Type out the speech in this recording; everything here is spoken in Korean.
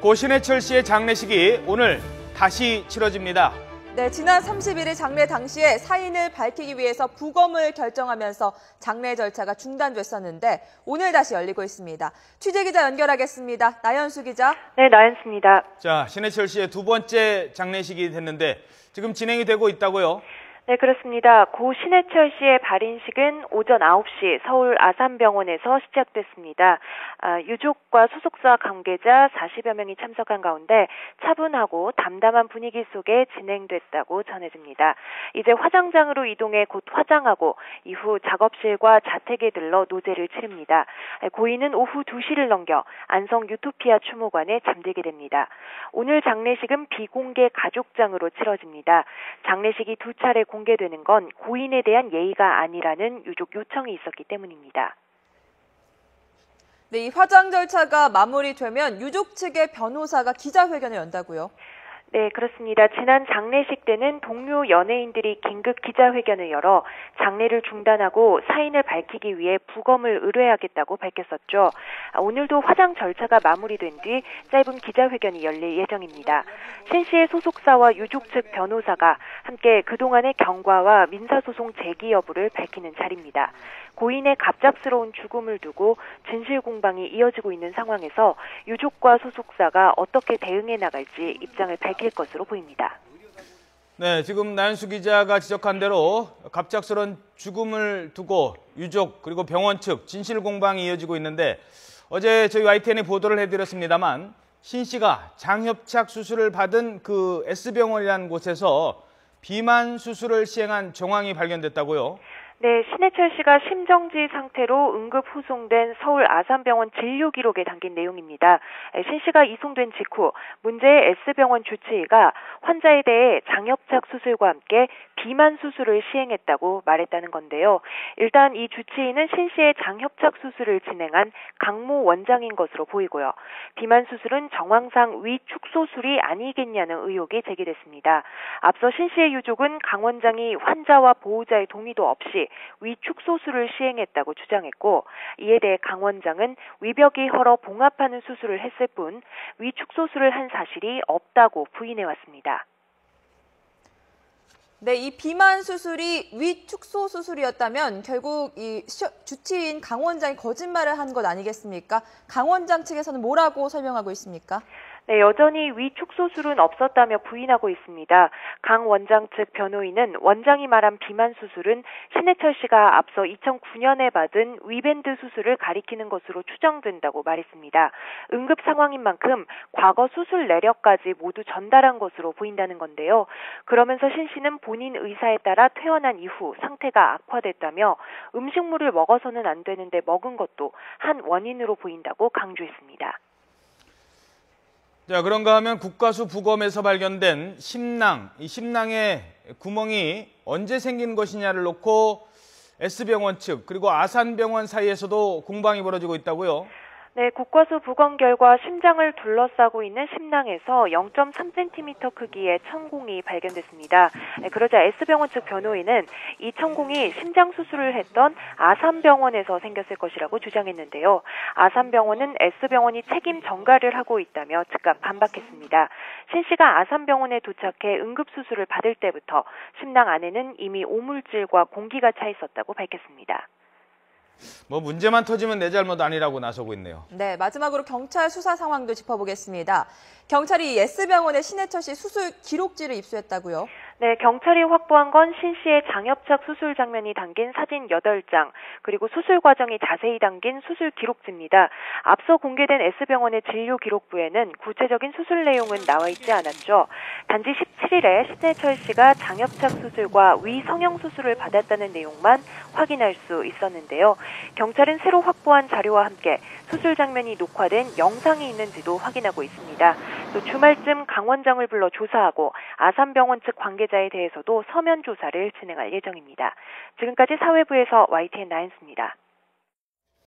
고 신해철 씨의 장례식이 오늘 다시 치러집니다. 네, 지난 31일 장례 당시에 사인을 밝히기 위해서 부검을 결정하면서 장례 절차가 중단됐었는데 오늘 다시 열리고 있습니다. 취재기자 연결하겠습니다. 나연수 기자. 네, 나연수입니다. 자, 신해철 씨의 두 번째 장례식이 됐는데 지금 진행이 되고 있다고요? 네, 그렇습니다. 고 신해철 씨의 발인식은 오전 9시 서울 아산병원에서 시작됐습니다. 유족과 소속사 관계자 40여 명이 참석한 가운데 차분하고 담담한 분위기 속에 진행됐다고 전해집니다. 이제 화장장으로 이동해 곧 화장하고 이후 작업실과 자택에 들러 노제를 치릅니다. 고인은 오후 2시를 넘겨 안성 유토피아 추모관에 잠들게 됩니다. 오늘 장례식은 비공개 가족장으로 치러집니다. 장례식이 두 차례 공개되는 건 고인에 대한 예의가 아니라는 유족 요청이 있었기 때문입니다. 네, 이 화장 절차가 마무리되면 유족 측의 변호사가 기자회견을 연다고요? 네, 그렇습니다. 지난 장례식 때는 동료 연예인들이 긴급 기자회견을 열어 장례를 중단하고 사인을 밝히기 위해 부검을 의뢰하겠다고 밝혔었죠. 오늘도 화장 절차가 마무리된 뒤 짧은 기자회견이 열릴 예정입니다. 신 씨의 소속사와 유족 측 변호사가 함께 그동안의 경과와 민사소송 제기 여부를 밝히는 자리입니다. 고인의 갑작스러운 죽음을 두고 진실 공방이 이어지고 있는 상황에서 유족과 소속사가 어떻게 대응해 나갈지 입장을 밝힐 것으로 보입니다. 네, 지금 나연수 기자가 지적한 대로 갑작스러운 죽음을 두고 유족 그리고 병원 측 진실 공방이 이어지고 있는데 어제 저희 YTN이 보도를 해드렸습니다만 신 씨가 장협착 수술을 받은 그 S병원이라는 곳에서 비만 수술을 시행한 정황이 발견됐다고요? 네, 신해철 씨가 심정지 상태로 응급 후송된 서울 아산병원 진료 기록에 담긴 내용입니다. 신 씨가 이송된 직후 문제의 S병원 주치의가 환자에 대해 장협착 수술과 함께 비만 수술을 시행했다고 말했다는 건데요. 일단 이 주치의는 신 씨의 장협착 수술을 진행한 강모 원장인 것으로 보이고요. 비만 수술은 정황상 위축소술이 아니겠냐는 의혹이 제기됐습니다. 앞서 신 씨의 유족은 강 원장이 환자와 보호자의 동의도 없이 위축소술을 시행했다고 주장했고 이에 대해 강 원장은 위벽이 헐어 봉합하는 수술을 했을 뿐 위축소술을 한 사실이 없다고 부인해왔습니다. 네, 이 비만 수술이 위축소 수술이었다면 결국 이 주치의인 강 원장이 거짓말을 한 것 아니겠습니까? 강 원장 측에서는 뭐라고 설명하고 있습니까? 네, 여전히 위축소술은 없었다며 부인하고 있습니다. 강 원장 측 변호인은 원장이 말한 비만 수술은 신해철 씨가 앞서 2009년에 받은 위밴드 수술을 가리키는 것으로 추정된다고 말했습니다. 응급 상황인 만큼 과거 수술 내력까지 모두 전달한 것으로 보인다는 건데요. 그러면서 신 씨는 본인 의사에 따라 퇴원한 이후 상태가 악화됐다며 음식물을 먹어서는 안 되는데 먹은 것도 한 원인으로 보인다고 강조했습니다. 자, 그런가 하면 국과수 부검에서 발견된 심낭, 이 심낭에 구멍이 언제 생긴 것이냐를 놓고 S병원 측 그리고 아산병원 사이에서도 공방이 벌어지고 있다고요? 네, 국과수 부검 결과 심장을 둘러싸고 있는 심낭에서 0.3cm 크기의 천공이 발견됐습니다. 그러자 S병원 측 변호인은 이 천공이 심장 수술을 했던 아산병원에서 생겼을 것이라고 주장했는데요. 아산병원은 S병원이 책임 전가를 하고 있다며 즉각 반박했습니다. 신 씨가 아산병원에 도착해 응급수술을 받을 때부터 심낭 안에는 이미 오물질과 공기가 차 있었다고 밝혔습니다. 뭐 문제만 터지면 내 잘못 아니라고 나서고 있네요. 네, 마지막으로 경찰 수사 상황도 짚어보겠습니다. 경찰이 S병원의 신해철 씨 수술 기록지를 입수했다고요? 네, 경찰이 확보한 건 신 씨의 장협착 수술 장면이 담긴 사진 8장, 그리고 수술 과정이 자세히 담긴 수술 기록지입니다. 앞서 공개된 S병원의 진료 기록부에는 구체적인 수술 내용은 나와 있지 않았죠. 단지 17일에 신해철 씨가 장협착 수술과 위성형 수술을 받았다는 내용만 확인할 수 있었는데요. 경찰은 새로 확보한 자료와 함께 수술 장면이 녹화된 영상이 있는지도 확인하고 있습니다. 또 주말쯤 강 원장을 불러 조사하고 아산병원 측 관계자에 대해서도 서면 조사를 진행할 예정입니다. 지금까지 사회부에서 YTN 나연수입니다.